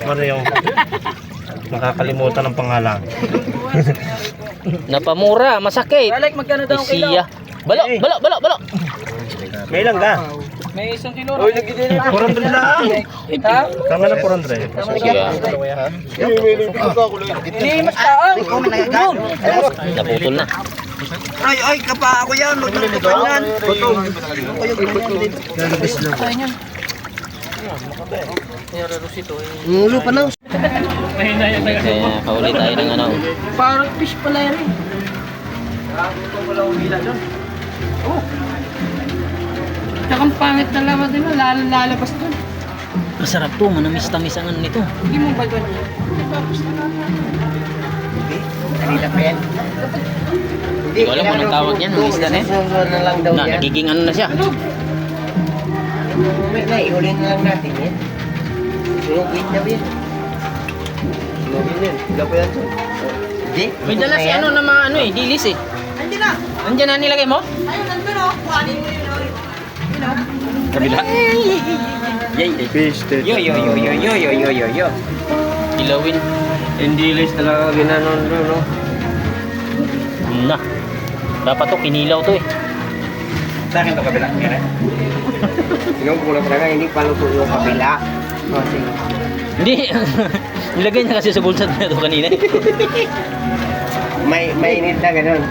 Mario. Nakakalimutan ng pangalan. Napamura, masakit. Balik, magkano daw ang kilo? Isiya. Balo, balo, balo, balo. May ilang ka? May 1 kilo. Uy, nagigilin na. 400 lang. Ito. Tama na 400. Siya. Hindi, mas taon. Naputol na. Ay, kapa ako yan. Huwag nang kapanyan. Lalabis lang. Ngulo pa na. Kaya kauli tayo ng ano. Parang fish pala yan eh. Tsaka ang pangit na laman din, lalabas dun. Masarap to, manamis-tamis ang ano nito. Hindi mo ba ganyan? Kanina pa yan. Hindi ko alam kung anong tawag niyan, ng isda na yan. Susunod na lang daw Na, yan. nagiging ano na siya. Na, ihulin na lang natin yan. Sunugin na yan. Sunugin yan. Wala pa yan to. Hindi. May dala si ano na mga ano eh, dilis eh. Andiyan na! Andiyan na nilagay mo? Ayun, nandun o. Kuhanin mo yun o. Yun o. Kabila. Yay, yo yo yo yo yo yo yo yo yo. Ilawin. Indilis talaga ginanon doon, no? Na. Dapat to kinilaw to eh. Sa akin to kabila. Tingnan ko lang talaga, hindi paluto yung kabila. Kasi, Hindi. Nilagay niya kasi sa bulsa na to kanina. may init na ganun.